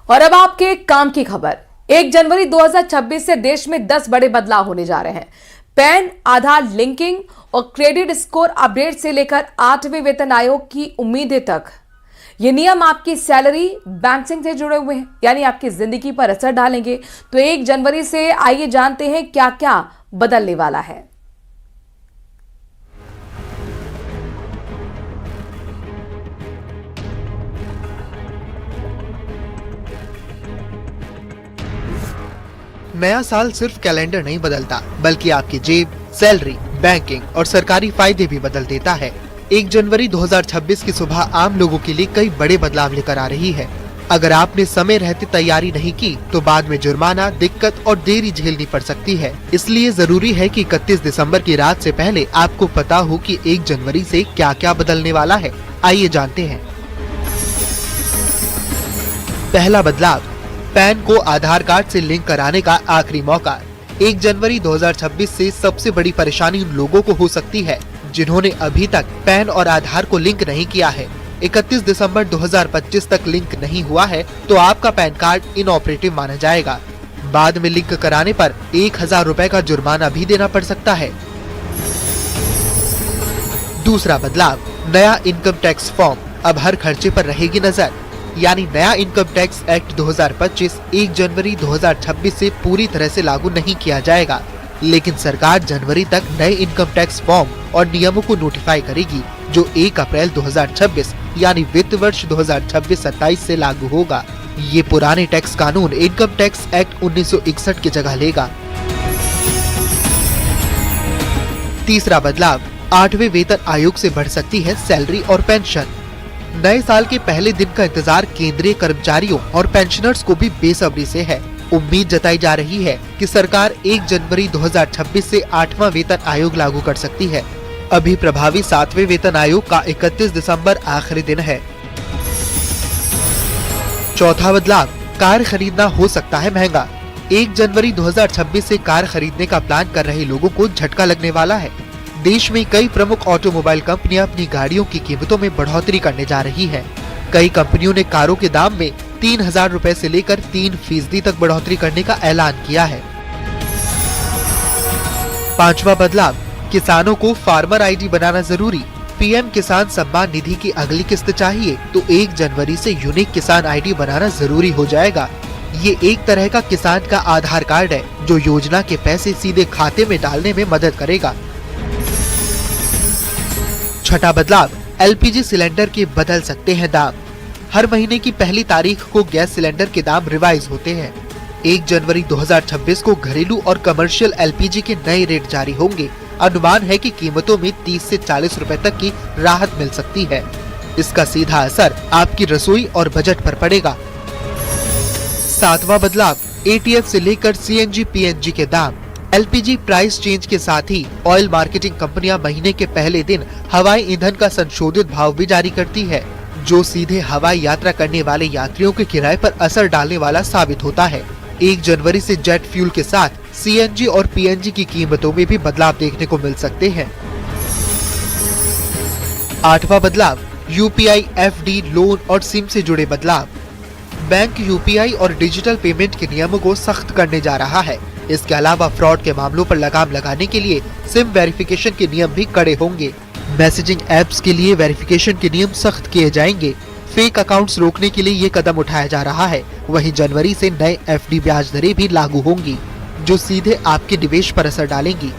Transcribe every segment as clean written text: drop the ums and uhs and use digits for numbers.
और अब आपके काम की खबर। 1 जनवरी 2026 से देश में 10 बड़े बदलाव होने जा रहे हैं। पैन, आधार लिंकिंग और क्रेडिट स्कोर अपडेट से लेकर 8वें वेतन आयोग की उम्मीदें तक, ये नियम आपकी सैलरी बैंकिंग से जुड़े हुए हैं, यानी आपकी जिंदगी पर असर डालेंगे। तो 1 जनवरी से आइए जानते हैं क्या क्या बदलने वाला है। नया साल सिर्फ कैलेंडर नहीं बदलता, बल्कि आपकी जेब, सैलरी, बैंकिंग और सरकारी फायदे भी बदल देता है। 1 जनवरी 2026 की सुबह आम लोगों के लिए कई बड़े बदलाव लेकर आ रही है। अगर आपने समय रहते तैयारी नहीं की तो बाद में जुर्माना, दिक्कत और देरी झेलनी पड़ सकती है। इसलिए जरूरी है कि 31 दिसंबर की रात से पहले आपको पता हो कि 1 जनवरी से क्या क्या बदलने वाला है। आइए जानते हैं। पहला बदलाव, पैन को आधार कार्ड से लिंक कराने का आखिरी मौका। 1 जनवरी 2026 से सबसे बड़ी परेशानी उन लोगों को हो सकती है जिन्होंने अभी तक पैन और आधार को लिंक नहीं किया है। 31 दिसंबर 2025 तक लिंक नहीं हुआ है तो आपका पैन कार्ड इनऑपरेटिव माना जाएगा। बाद में लिंक कराने पर 1000 रुपए का जुर्माना भी देना पड़ सकता है। दूसरा बदलाव, नया इनकम टैक्स फॉर्म। अब हर खर्चे पर रहेगी नजर, यानी नया इनकम टैक्स एक्ट 2025 1 जनवरी 2026 से पूरी तरह से लागू नहीं किया जाएगा, लेकिन सरकार जनवरी तक नए इनकम टैक्स फॉर्म और नियमों को नोटिफाई करेगी जो 1 अप्रैल 2026 यानी वित्त वर्ष 2026-27 से लागू होगा। ये पुराने टैक्स कानून इनकम टैक्स एक्ट 1961 की जगह लेगा। तीसरा बदलाव, 8वें वेतन आयोग से बढ़ सकती है सैलरी और पेंशन। नए साल के पहले दिन का इंतजार केंद्रीय कर्मचारियों और पेंशनर्स को भी बेसब्री से है। उम्मीद जताई जा रही है कि सरकार 1 जनवरी 2026 से 8वां वेतन आयोग लागू कर सकती है। अभी प्रभावी 7वें वेतन आयोग का 31 दिसंबर आखिरी दिन है। चौथा बदलाव, कार खरीदना हो सकता है महंगा। 1 जनवरी 2026 से कार खरीदने का प्लान कर रहे लोगों को झटका लगने वाला है। देश में कई प्रमुख ऑटोमोबाइल कंपनियां अपनी गाड़ियों की कीमतों में बढ़ोतरी करने जा रही हैं। कई कंपनियों ने कारों के दाम में 3000 रुपए से लेकर 3% तक बढ़ोतरी करने का ऐलान किया है। पांचवा बदलाव, किसानों को फार्मर आईडी बनाना जरूरी। पीएम किसान सम्मान निधि की अगली किस्त चाहिए तो 1 जनवरी से यूनिक किसान आईडी बनाना जरूरी हो जाएगा। ये एक तरह का किसान का आधार कार्ड है जो योजना के पैसे सीधे खाते में डालने में मदद करेगा। छठा बदलाव, एलपीजी सिलेंडर के बदल सकते हैं दाम। हर महीने की पहली तारीख को गैस सिलेंडर के दाम रिवाइज होते हैं। 1 जनवरी 2026 को घरेलू और कमर्शियल एलपीजी के नए रेट जारी होंगे। अनुमान है कि कीमतों में 30 से 40 रुपए तक की राहत मिल सकती है। इसका सीधा असर आपकी रसोई और बजट पर पड़ेगा। सातवां बदलाव, एटीएफ से लेकर सीएनजी पीएनजी के दाम। एलपीजी प्राइस चेंज के साथ ही ऑयल मार्केटिंग कंपनियां महीने के पहले दिन हवाई ईंधन का संशोधित भाव भी जारी करती है, जो सीधे हवाई यात्रा करने वाले यात्रियों के किराए पर असर डालने वाला साबित होता है। 1 जनवरी से जेट फ्यूल के साथ सीएनजी और पीएनजी की कीमतों में भी बदलाव देखने को मिल सकते हैं। आठवां बदलाव, यूपीआई, एफडी, लोन और सिम से जुड़े बदलाव। बैंक यूपीआई और डिजिटल पेमेंट के नियमों को सख्त करने जा रहा है। इसके अलावा फ्रॉड के मामलों पर लगाम लगाने के लिए सिम वेरिफिकेशन के नियम भी कड़े होंगे। मैसेजिंग एप्स के लिए वेरिफिकेशन के नियम सख्त किए जाएंगे। फेक अकाउंट्स रोकने के लिए ये कदम उठाया जा रहा है। वहीं जनवरी से नए एफडी ब्याज दरें भी लागू होंगी जो सीधे आपके निवेश पर असर डालेंगी।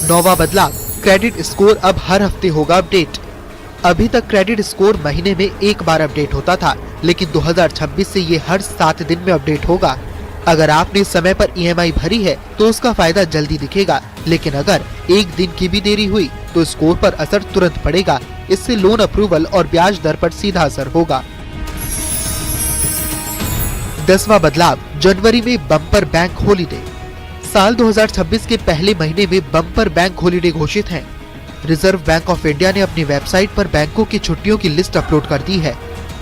नौवां बदलाव, क्रेडिट स्कोर अब हर हफ्ते होगा अपडेट। अभी तक क्रेडिट स्कोर महीने में एक बार अपडेट होता था, लेकिन 2026 से ये हर 7 दिन में अपडेट होगा। अगर आपने समय पर ईएमआई भरी है तो उसका फायदा जल्दी दिखेगा, लेकिन अगर 1 दिन की भी देरी हुई तो स्कोर पर असर तुरंत पड़ेगा। इससे लोन अप्रूवल और ब्याज दर पर सीधा असर होगा। 10वां बदलाव, जनवरी में बम्पर बैंक हॉलिडे। साल 2026 के पहले महीने में बम्पर बैंक हॉलिडे घोषित है। रिजर्व बैंक ऑफ इंडिया ने अपनी वेबसाइट पर बैंकों की छुट्टियों की लिस्ट अपलोड कर दी है।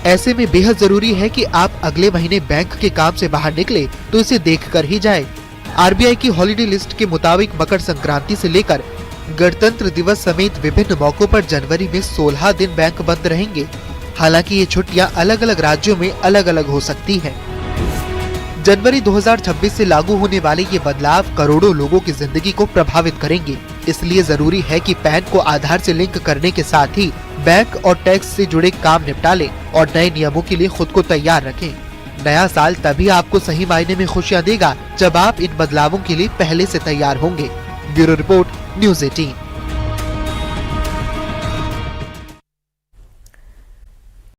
ऐसे में बेहद जरूरी है कि आप अगले महीने बैंक के काम से बाहर निकले तो इसे देखकर ही जाए। आरबीआई की हॉलिडे लिस्ट के मुताबिक मकर संक्रांति से लेकर गणतंत्र दिवस समेत विभिन्न मौकों पर जनवरी में 16 दिन बैंक बंद रहेंगे। हालांकि ये छुट्टियां अलग अलग राज्यों में अलग अलग हो सकती हैं। जनवरी 2026 से लागू होने वाले ये बदलाव करोड़ों लोगों की जिंदगी को प्रभावित करेंगे। इसलिए जरूरी है कि पैन को आधार से लिंक करने के साथ ही बैंक और टैक्स से जुड़े काम निपटा लें और नए नियमों के लिए खुद को तैयार रखें। नया साल तभी आपको सही मायने में खुशियां देगा जब आप इन बदलावों के लिए पहले से तैयार होंगे। Bureau report, news 18।